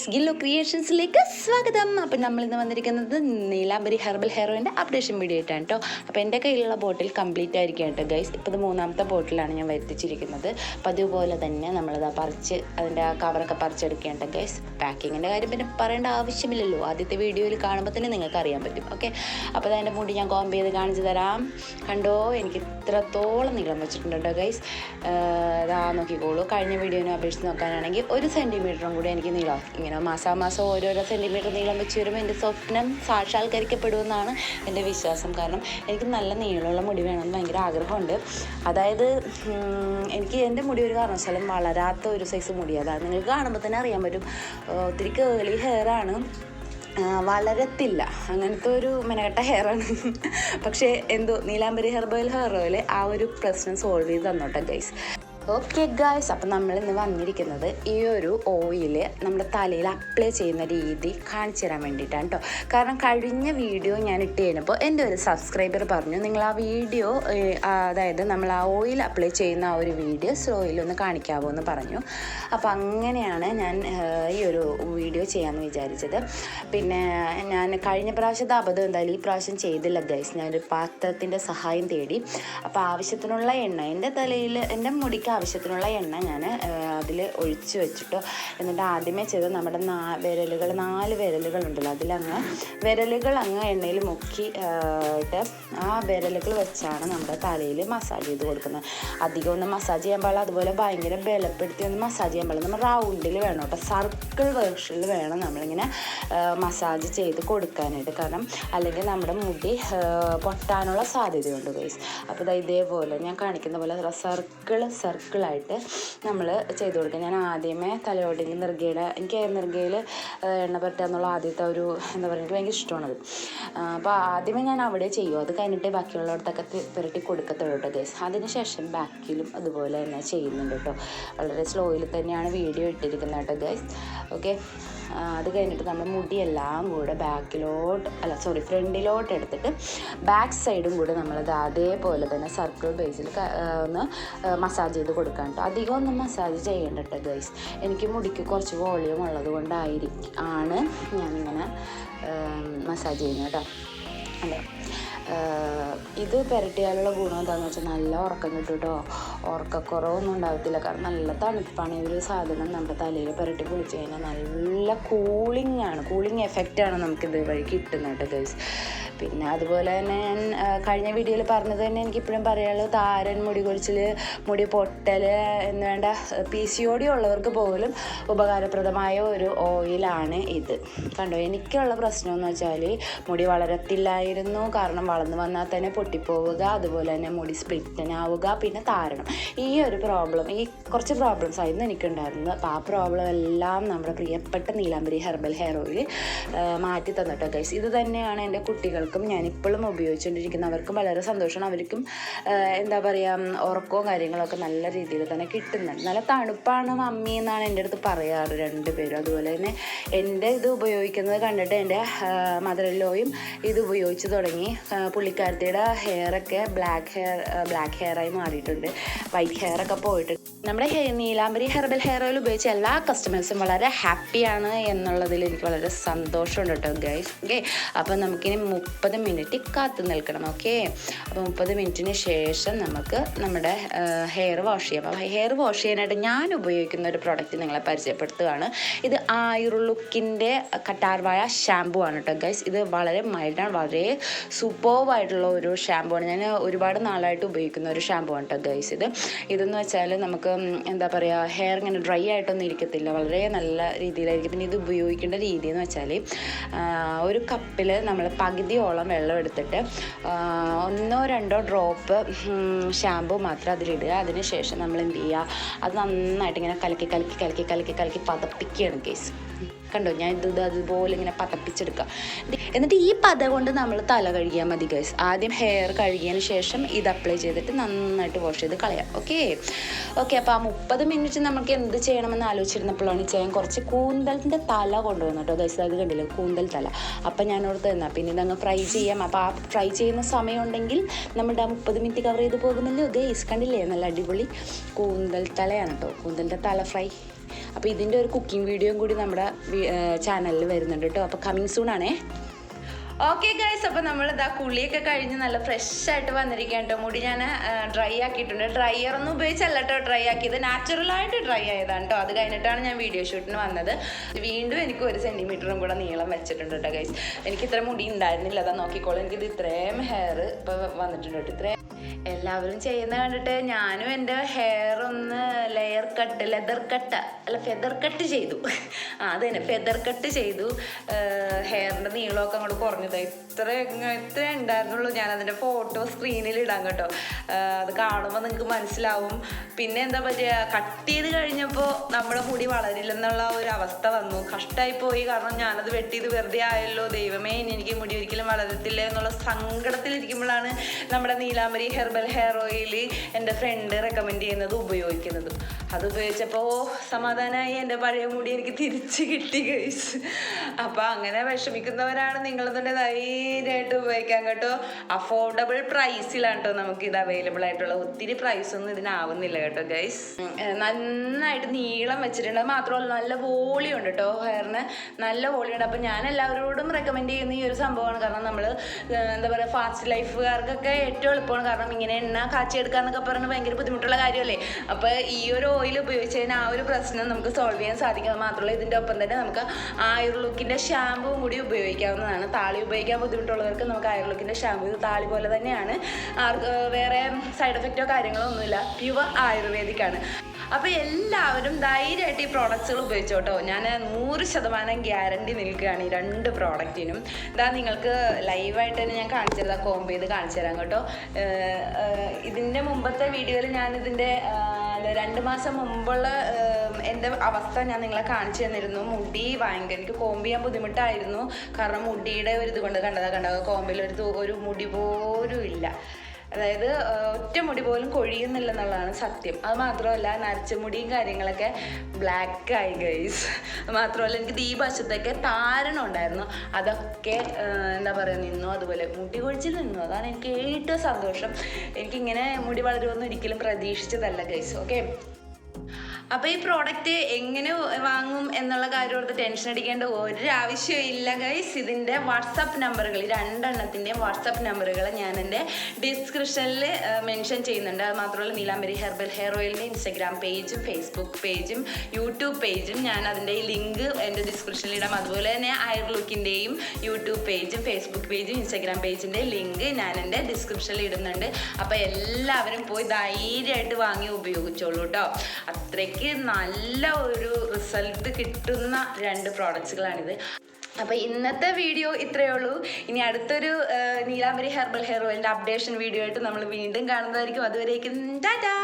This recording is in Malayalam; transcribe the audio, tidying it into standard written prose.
ഗൈസ്, ഗില്ലോ ക്രിയേഷൻസിലേക്ക് സ്വാഗതം. അപ്പം നമ്മളിന്ന് വന്നിരിക്കുന്നത് നീലാംബരി ഹെർബൽ ഹെയർ ഓയിലിൻ്റെ അപ്ഡേഷൻ വീഡിയോ ആയിട്ടാണ് കേട്ടോ. അപ്പോൾ എൻ്റെ കയ്യിലുള്ള ബോട്ടിൽ കംപ്ലീറ്റ് ആയിരിക്കും കേട്ടോ ഗൈസ്. ഇപ്പോൾ ഇത് 3ാമത്തെ ബോട്ടിലാണ് ഞാൻ വരുത്തിച്ചിരിക്കുന്നത്. അപ്പോൾ അതുപോലെ തന്നെ നമ്മളത് പറിച്ച് അതിൻ്റെ ആ കവറൊക്കെ പറിച്ചെടുക്കേണ്ട ഗൈസ്. പാക്കിങ്ങിൻ്റെ കാര്യം പിന്നെ പറയേണ്ട ആവശ്യമില്ലല്ലോ, ആദ്യത്തെ വീഡിയോയിൽ കാണുമ്പോൾ തന്നെ നിങ്ങൾക്ക് അറിയാൻ പറ്റും. ഓക്കെ, അപ്പോൾ അതിൻ്റെ മുടി ഞാൻ കോമ്പ് ചെയ്ത് കാണിച്ചു തരാം. കണ്ടോ, എനിക്ക് ഇത്രത്തോളം നീളം വെച്ചിട്ടുണ്ട് കേട്ടോ ഗൈസ്. അതാ നോക്കിക്കോളൂ. കഴിഞ്ഞ വീഡിയോനെ അപേക്ഷിച്ച് നോക്കാനാണെങ്കിൽ 1 സെൻറ്റിമീറ്ററും കൂടി എനിക്ക് നീളം, ഇങ്ങനെ മാസാമാസം ഓരോരോ സെൻറ്റിമീറ്റർ നീളം വെച്ച് വരുമ്പോൾ എൻ്റെ സ്വപ്നം സാക്ഷാത്കരിക്കപ്പെടുമെന്നാണ് എൻ്റെ വിശ്വാസം. കാരണം എനിക്ക് നല്ല നീളമുള്ള മുടി വേണമെന്ന് ഭയങ്കര ആഗ്രഹമുണ്ട്. അതായത് എനിക്ക് എൻ്റെ മുടി ഒരു കാരണവശാലും വളരാത്ത ഒരു സൈസ് മുടി. അതാണ് നിങ്ങൾക്ക് കാണുമ്പോൾ തന്നെ അറിയാൻ പറ്റും. ഒത്തിരി കേളി ഹെയറാണ്, വളരത്തില്ല, അങ്ങനത്തെ ഒരു മെനകെട്ട ഹെയറാണ്. പക്ഷേ എന്തോ നീലാംബരി ഹെർബൽ ഹെയർ ഓയിൽ ആ ഒരു പ്രശ്നം സോൾവ് ചെയ്ത് തന്നോട്ടെ ഗൈസ്. ഓക്കെ ഗൈസ്, അപ്പം നമ്മളിന്ന് വന്നിരിക്കുന്നത് ഈ ഒരു ഓയിൽ നമ്മുടെ തലയിൽ അപ്ലൈ ചെയ്യുന്ന രീതി കാണിച്ചു തരാൻ വേണ്ടിയിട്ടാണ് കേട്ടോ. കാരണം കഴിഞ്ഞ വീഡിയോ ഞാൻ ഇട്ട് കഴിഞ്ഞപ്പോൾ എൻ്റെ ഒരു സബ്സ്ക്രൈബർ പറഞ്ഞു, നിങ്ങൾ ആ വീഡിയോ, അതായത് നമ്മൾ ആ ഓയിൽ അപ്ലൈ ചെയ്യുന്ന ആ ഒരു വീഡിയോ സ്ലോയിലൊന്ന് കാണിക്കാമോ എന്ന് പറഞ്ഞു. അപ്പോൾ അങ്ങനെയാണ് ഞാൻ ഈ ഒരു വീഡിയോ ചെയ്യാമെന്ന് വിചാരിച്ചത്. പിന്നെ ഞാൻ കഴിഞ്ഞ പ്രാവശ്യത്തെ അബദ്ധം എന്തായാലും ഈ പ്രാവശ്യം ചെയ്തില്ല ഗൈസ്. ഞാനൊരു പാത്രത്തിൻ്റെ സഹായം തേടി. അപ്പോൾ ആവശ്യത്തിനുള്ള എണ്ണ എൻ്റെ തലയിൽ, എൻ്റെ മുടിക്ക് ആവശ്യത്തിനുള്ള എണ്ണ ഞാൻ അതിൽ ഒഴിച്ച് വെച്ചിട്ടോ. എന്നിട്ട് ആദ്യമേ ചെയ്ത് നമ്മുടെ 4 വിരലുകളുണ്ടല്ലോ, വിരലുകൾ അങ്ങ് എണ്ണയിൽ മുക്കിയിട്ട് ആ വിരലുകൾ വെച്ചാണ് നമ്മുടെ തലയിൽ മസാജ് ചെയ്ത് കൊടുക്കുന്നത്. അധികം ഒന്നും മസാജ് ചെയ്യാൻ പാടില്ല, അതുപോലെ ഭയങ്കര ബലപ്പെടുത്തി ഒന്നും മസാജ് ചെയ്യാൻ പാടില്ല. നമ്മൾ റൗണ്ടിൽ വേണം കേട്ടോ, സർക്കിൾ വേർഷനിൽ വേണം നമ്മളിങ്ങനെ മസാജ് ചെയ്ത് കൊടുക്കാനായിട്ട്. കാരണം അല്ലെങ്കിൽ നമ്മുടെ മുടി പൊട്ടാനുള്ള സാധ്യതയുണ്ട് ഗൈസ്. അപ്പോൾ ഇതേപോലെ ഞാൻ കാണിക്കുന്ന പോലെ സർക്കിളായിട്ട് നമ്മൾ ചെയ്ത് കൊടുക്കുക. ഞാൻ ആദ്യമേ തലയോട്ടിൽ എനിക്ക് നെറുകയിൽ എണ്ണ പറ്റുക എന്നുള്ള ആദ്യത്തെ ഒരു എന്താ പറയുക, എനിക്ക് ഭയങ്കര ഇഷ്ടമാണത്. അപ്പോൾ ആദ്യമേ ഞാൻ അവിടെ ചെയ്യും, അത് കഴിഞ്ഞിട്ട് ബാക്കിയുള്ളടത്തൊക്കെ പുരട്ടി കൊടുക്കത്തുള്ളൂ കേട്ടോ ഗൈസ്. അതിനുശേഷം ബാക്കിലും അതുപോലെ തന്നെ ചെയ്യുന്നുണ്ട് കേട്ടോ. വളരെ സ്ലോയിൽ തന്നെയാണ് വീഡിയോ ഇട്ടിരിക്കുന്നത് കേട്ടോ ഗൈസ്. ഓക്കെ, അത് കഴിഞ്ഞിട്ട് നമ്മൾ മുടിയെല്ലാം കൂടെ ഫ്രണ്ടിലോട്ട് എടുത്തിട്ട് ബാക്ക് സൈഡും കൂടെ നമ്മളത് അതേപോലെ തന്നെ സർക്കിൾ ബേസിൽ ഒന്ന് മസാജ് ചെയ്ത് കൊടുക്കാൻ കേട്ടോ. അധികം ഒന്നും മസാജ് ചെയ്യേണ്ട കേട്ടോ ഗൈസ്. എനിക്ക് മുടിക്ക് കുറച്ച് വോളിയം ഉള്ളത് കൊണ്ടാണ് ഞാനിങ്ങനെ മസാജ് ചെയ്യുന്നത് കേട്ടോ. അല്ലേ, ഇത് പുരട്ടിയാലുള്ള ഗുണം എന്താണെന്ന് വെച്ചാൽ നല്ല ഉറക്കം കിട്ടും കേട്ടോ. ഉറക്കക്കുറവൊന്നും ഉണ്ടാകത്തില്ല. കാരണം നല്ല തണുപ്പാണ് ഈ ഒരു സാധനം നമ്മുടെ തലയിൽ പുരട്ടി കുളിച്ച് കഴിഞ്ഞാൽ നല്ല കൂളിംഗ് എഫക്റ്റാണ് നമുക്കിത് വഴി കിട്ടുന്നത് കേട്ടോ ഗൈസ്. പിന്നെ അതുപോലെ തന്നെ ഞാൻ കഴിഞ്ഞ വീഡിയോയിൽ പറഞ്ഞത് തന്നെ എനിക്കിപ്പോഴും പറയാനുള്ളത്, താരൻ, മുടി കൊഴിച്ചിൽ, മുടി പൊട്ടൽ എന്ന് വേണ്ട PCOD ഉള്ളവർക്ക് പോലും ഉപകാരപ്രദമായ ഒരു ഓയിലാണ് ഇത്. കണ്ടോ, എനിക്കുള്ള പ്രശ്നം എന്ന് വെച്ചാൽ മുടി വളരത്തില്ലായിരുന്നു. കാരണം വളർന്നു വന്നാൽ തന്നെ പൊട്ടിപ്പോവുക, അതുപോലെ തന്നെ മുടി സ്പ്ലിറ്റനാവുക, പിന്നെ താരണം. ഈ കുറച്ച് പ്രോബ്ലംസ് ആയിരുന്നു എനിക്കുണ്ടായിരുന്നത്. അപ്പോൾ ആ പ്രോബ്ലം എല്ലാം നമ്മുടെ പ്രിയപ്പെട്ട നീലാംബരി ഹെർബൽ ഹെയർ ഓയിൽ മാറ്റി തന്നിട്ടോ ഗൈസ്. ഇത് തന്നെയാണ് എൻ്റെ കുട്ടികൾക്കും ഞാനിപ്പോഴും ഉപയോഗിച്ചുകൊണ്ടിരിക്കുന്നവർക്കും വളരെ സന്തോഷമാണ്. അവർക്കും എന്താ പറയുക, ഉറക്കവും കാര്യങ്ങളൊക്കെ നല്ല രീതിയിൽ തന്നെ കിട്ടുന്നുണ്ട്. നല്ല തണുപ്പാണ് മമ്മി എന്നാണ് എൻ്റെ അടുത്ത് പറയാറ് 2 പേരും. അതുപോലെ തന്നെ എൻ്റെ ഇത് ഉപയോഗിക്കുന്നത് കണ്ടിട്ട് എൻ്റെ മദർ-ഇൻ-ലോയും ഇത് ഉപയോഗിച്ച് തുടങ്ങി. പുള്ളിക്കാരത്തിയുടെ ഹെയറൊക്കെ ബ്ലാക്ക് ഹെയറായി മാറിയിട്ടുണ്ട്, വൈറ്റ് ഹെയറൊക്കെ പോയിട്ടുണ്ട്. നമ്മുടെ നീലാംബരി ഹെർബൽ ഹെയർ ഓയിൽ ഉപയോഗിച്ച് എല്ലാ കസ്റ്റമേഴ്സും വളരെ ഹാപ്പിയാണ് എന്നുള്ളതിൽ എനിക്ക് വളരെ സന്തോഷമുണ്ട് കേട്ടോ ഗൈസ്. ഓക്കെ, അപ്പോൾ നമുക്കിനി 30 മിനിറ്റ് കാത്തു നിൽക്കണം. ഓക്കെ, അപ്പോൾ 30 മിനിറ്റിന് ശേഷം നമുക്ക് നമ്മുടെ ഹെയർ വാഷ് ചെയ്യാം. അപ്പോൾ ഹെയർ വാഷ് ചെയ്യാനായിട്ട് ഞാൻ ഉപയോഗിക്കുന്ന ഒരു പ്രോഡക്റ്റ് നിങ്ങളെ പരിചയപ്പെടുത്തുകയാണ്. ഇത് ആയുർലുക്കിൻ്റെ കറ്റാർവാഴ ഷാമ്പു ആണ് കേട്ടോ ഗൈസ്. ഇത് വളരെ മൈൽഡാണ്, വളരെ സൂപ്പർവായിട്ടുള്ള ഒരു ഷാമ്പു ആണ്. ഞാൻ ഒരുപാട് നാളായിട്ട് ഉപയോഗിക്കുന്ന ഒരു ഷാമ്പു ആണ് കേട്ടോ ഗൈസ്. ഇതെന്ന് വെച്ചാൽ നമുക്ക് എന്താ പറയുക, ഹെയർ ഇങ്ങനെ ഡ്രൈ ആയിട്ടൊന്നും ഇരിക്കത്തില്ല, വളരെ നല്ല രീതിയിലായിരിക്കും. പിന്നെ ഇത് ഉപയോഗിക്കേണ്ട രീതി എന്ന് വെച്ചാൽ, ഒരു കപ്പിൽ നമ്മൾ പകുതിയോളം വെള്ളം എടുത്തിട്ട് 1-2 ഡ്രോപ്പ് ഷാമ്പു മാത്രം അതിലിടുക. അതിനുശേഷം നമ്മൾ എന്ത് ചെയ്യുക, അത് നന്നായിട്ട് ഇങ്ങനെ കലക്കി പതപ്പിക്കുകയാണ് കേസ്. കണ്ടോ, ഞാൻ അതുപോലെ ഇങ്ങനെ പതപ്പിച്ചെടുക്കുക. എന്നിട്ട് ഈ പത കൊണ്ട് നമ്മൾ തല കഴുകിയാൽ മതി ഗൈസ്. ആദ്യം ഹെയർ കഴുകിയതിന് ശേഷം ഇത് അപ്ലൈ ചെയ്തിട്ട് നന്നായിട്ട് വാഷ് ചെയ്ത് കളയാം. ഓക്കെ, അപ്പോൾ ആ 30 മിനിറ്റ് നമുക്ക് എന്ത് ചെയ്യണമെന്ന് ആലോചിച്ചിരുന്നപ്പോഴാണ് ചെയ്യാൻ കുറച്ച് കൂന്തലിൻ്റെ തല കൊണ്ടുവന്നു കേട്ടോ ഗൈസ്. അത് കണ്ടില്ല, കൂന്തൽ തല. അപ്പം ഞാൻ ഓർത്ത് തന്നാൽ പിന്നെ ഇതങ്ങ് ഫ്രൈ ചെയ്യാം. അപ്പോൾ ആ ഫ്രൈ ചെയ്യുന്ന സമയമുണ്ടെങ്കിൽ നമ്മുടെ ആ 30 മിനിറ്റ് കവർ ചെയ്ത് പോകുമല്ലോ ഗൈസ്. കണ്ടില്ലേ, നല്ല അടിപൊളി കൂന്തൽ തലയാണ് കേട്ടോ. കൂന്തലിൻ്റെ തല ഫ്രൈ അപ്പോൾ ഇതിൻ്റെ ഒരു കുക്കിംഗ് വീഡിയോയും കൂടി നമ്മുടെ ചാനലിൽ വരുന്നുണ്ട് കേട്ടോ. അപ്പോൾ കമ്മിങ് സൂൺ ആണേ. ഓക്കെ ഗൈസ്, അപ്പോൾ നമ്മളിതാ കുളിയൊക്കെ കഴിഞ്ഞ് നല്ല ഫ്രഷ് ആയിട്ട് വന്നിരിക്കുകയാണ് കേട്ടോ. മുടി ഞാൻ ഡ്രൈ ആക്കിയിട്ടുണ്ട്. ഡ്രൈയറൊന്നും ഉപയോഗിച്ചല്ല കേട്ടോ ഡ്രൈ ആക്കിയത്, നാച്ചുറലായിട്ട് ഡ്രൈ ആയതാണ് കേട്ടോ. അത് കഴിഞ്ഞിട്ടാണ് ഞാൻ വീഡിയോ ഷൂട്ടിന് വന്നത്. വീണ്ടും എനിക്ക് 1 സെൻറ്റിമീറ്ററും കൂടെ നീളം വെച്ചിട്ടുണ്ട് കേട്ടോ ഗൈസ്. എനിക്ക് ഇത്ര മുടി ഉണ്ടായിരുന്നില്ല, അതാ നോക്കിക്കോളൂ. എനിക്കിത് ഇത്രയും ഹെയർ ഇപ്പോൾ വന്നിട്ടുണ്ട് കേട്ടോ. ഇത്രയും എല്ലാവരും ചെയ്യുന്ന കണ്ടിട്ട് ഞാനും എൻ്റെ ഹെയർ ഒന്ന് ഫെദർ കട്ട് ചെയ്തു. അത് തന്നെ ഫെദർ കട്ട് ചെയ്തു. ഹെയറിൻ്റെ നീളമൊക്കെ അങ്ങോട്ട് കുറഞ്ഞത് ഇത്ര ഉണ്ടായിരുന്നുള്ളൂ. ഞാനതിൻ്റെ ഫോട്ടോ സ്ക്രീനിൽ ഇടാം കേട്ടോ. അത് കാണുമ്പോൾ നിങ്ങൾക്ക് മനസ്സിലാവും. പിന്നെ എന്താ പറയുക, കട്ട് ചെയ്ത് കഴിഞ്ഞപ്പോൾ നമ്മുടെ മുടി വളരില്ലെന്നുള്ള ഒരു അവസ്ഥ വന്നു. കഷ്ടമായി പോയി. കാരണം ഞാനത് വെട്ടിയത് വെറുതെ ആയല്ലോ, ദൈവമേ ഇനി എനിക്ക് മുടി ഒരിക്കലും വളരത്തില്ല എന്നുള്ള സങ്കടത്തിലിരിക്കുമ്പോഴാണ് നമ്മുടെ നീലാംബരി ഹെർബൽ ഹെയർ ഓയിൽ എൻ്റെ ഫ്രണ്ട് റെക്കമെൻഡ് ചെയ്യുന്നത് ഉപയോഗിക്കുന്നത്. അത് ഉപയോഗിച്ചപ്പോൾ സമാധാനമായി. എൻ്റെ പഴയ മുടി എനിക്ക് തിരിച്ച് കിട്ടി ഗൈസ്. അപ്പോൾ അങ്ങനെ വിഷമിക്കുന്നവരാണ് നിങ്ങളെന്നുണ്ടെങ്കിൽ ധൈര്യമായിട്ട് ഉപയോഗിക്കാൻ കേട്ടോ. അഫോർഡബിൾ പ്രൈസിലാണ് കേട്ടോ നമുക്ക് ഇത് അവൈലബിൾ ആയിട്ടുള്ള. ഒത്തിരി പ്രൈസൊന്നും ഇതിനാവുന്നില്ല കേട്ടോ ഗൈസ്. നന്നായിട്ട് നീളം വെച്ചിട്ടുണ്ട്. മാത്രമല്ല നല്ല വോളിയം ഉണ്ട് കേട്ടോ ഹെയറിന്, നല്ല വോളിയം ഉണ്ട്. അപ്പോൾ ഞാൻ എല്ലാവരോടും റെക്കമെൻഡ് ചെയ്യുന്ന ഈ ഒരു സംഭവമാണ്. കാരണം നമ്മൾ എന്താ പറയുക, ഫാസ്റ്റ് ലൈഫുകാർക്കൊക്കെ ഏറ്റവും എളുപ്പമാണ്. കാരണം ഇങ്ങനെ എണ്ണ കാച്ചിയെടുക്കുക എന്നൊക്കെ പറഞ്ഞാൽ ഭയങ്കര ബുദ്ധിമുട്ടുള്ള കാര്യമല്ലേ. അപ്പോൾ ഈ ഒരു ഓയിൽ ഉപയോഗിച്ച് കഴിഞ്ഞാൽ ആ ഒരു പ്രശ്നം നമുക്ക് സോൾവ് ചെയ്യാൻ സാധിക്കും. അത് മാത്രമല്ല ഇതിൻ്റെ ഒപ്പം തന്നെ നമുക്ക് ആയുർലുക്കിൻ്റെ ഷാമ്പുവും കൂടി ഉപയോഗിക്കാവുന്നതാണ്. താളി ഉപയോഗിക്കാൻ ബുദ്ധിമുട്ടുള്ളവർക്ക് നമുക്ക് ആയുർലുക്കിൻ്റെ ഷാമ്പു ഇത് താളി പോലെ തന്നെയാണ്. വേറെ സൈഡ് എഫക്റ്റോ കാര്യങ്ങളോ ഒന്നുമില്ല, പ്യുവർ ആയുർവേദിക്കാണ്. അപ്പോൾ എല്ലാവരും ധൈര്യമായിട്ട് ഈ പ്രോഡക്റ്റ്സുകൾ ഉപയോഗിച്ചോട്ടോ. ഞാൻ 100% ഗ്യാരണ്ടി നിൽക്കുകയാണ് ഈ 2 പ്രോഡക്റ്റിനും. ഇതാ നിങ്ങൾക്ക് ലൈവായിട്ട് തന്നെ ഞാൻ കാണിച്ചു തരാം, കോംബ് ചെയ്ത് കാണിച്ചു തരാം കേട്ടോ. ഇതിൻ്റെ മുമ്പത്തെ വീഡിയോയിൽ ഞാനിതിൻ്റെ 2 മാസം മുമ്പുള്ള എൻ്റെ അവസ്ഥ ഞാൻ നിങ്ങളെ കാണിച്ചു തന്നിരുന്നു. മുടി ഭയങ്കര എനിക്ക് കോംബ് ചെയ്യാൻ ബുദ്ധിമുട്ടായിരുന്നു. കാരണം മുടിയുടെ ഒരു ഇത് കൊണ്ട് കണ്ടത് കോമ്പിൽ ഒരു മുടി പോലും ഇല്ല. അതായത് ഒറ്റ മുടി പോലും കൊഴിയുന്നില്ലെന്നുള്ളതാണ് സത്യം. അത് മാത്രമല്ല നരച്ച മുടിയും കാര്യങ്ങളൊക്കെ ബ്ലാക്കായി ഗൈസ്. മാത്രമല്ല എനിക്ക് ഈ വശത്തൊക്കെ താരണം ഉണ്ടായിരുന്നു, അതൊക്കെ എന്താ പറയുക നിന്നു. അതുപോലെ മുടി കൊഴിച്ചിൽ നിന്നു. അതാണ് എനിക്ക് ഏറ്റവും സന്തോഷം. എനിക്കിങ്ങനെ മുടി വളരുമെന്ന് ഒരിക്കലും പ്രതീക്ഷിച്ചതല്ല ഗൈസ്. ഓക്കെ, അപ്പോൾ ഈ പ്രോഡക്റ്റ് എങ്ങനെ വാങ്ങും എന്നുള്ള കാര്യം ഓർത്ത് ടെൻഷൻ അടിക്കേണ്ട ഒരാവശ്യവും ഇല്ല ഗൈസ്. ഇതിൻ്റെ വാട്സപ്പ് നമ്പറുകൾ, 2 എണ്ണത്തിൻ്റെയും വാട്സപ്പ് നമ്പറുകൾ ഞാൻ എൻ്റെ ഡിസ്ക്രിപ്ഷനിൽ മെൻഷൻ ചെയ്യുന്നുണ്ട്. അത് മാത്രമല്ല നീലാംബരി ഹെർബൽ ഹെയർ ഓയിലിൻ്റെ ഇൻസ്റ്റഗ്രാം പേജും ഫേസ്ബുക്ക് പേജും യൂട്യൂബ് പേജും ഞാൻ അതിൻ്റെ ലിങ്ക് എൻ്റെ ഡിസ്ക്രിപ്ഷനിൽ ഇടാം. അതുപോലെ തന്നെ ആയുർലുക്കിൻ്റെയും യൂട്യൂബ് പേജും ഫേസ്ബുക്ക് പേജും ഇൻസ്റ്റഗ്രാം പേജിൻ്റെ ലിങ്ക് ഞാൻ എൻ്റെ ഡിസ്ക്രിപ്ഷനിൽ ഇടുന്നുണ്ട്. അപ്പോൾ എല്ലാവരും പോയി ധൈര്യമായിട്ട് വാങ്ങി ഉപയോഗിച്ചോളൂ കേട്ടോ. അത്രയ്ക്ക് നല്ല ഒരു റിസൾട്ട് കിട്ടുന്ന 2 പ്രോഡക്റ്റ്സുകളാണിത്. അപ്പോൾ ഇന്നത്തെ വീഡിയോ ഇത്രയേ ഉള്ളൂ. ഇനി അടുത്തൊരു നീലാംബരി ഹെർബൽ ഹെയർ ഓയിലിൻ്റെ അപ്ഡേഷൻ വീഡിയോ ആയിട്ട് നമ്മൾ വീണ്ടും കാണുന്നതായിരിക്കും. അതുവരേക്കും ടാറ്റാ.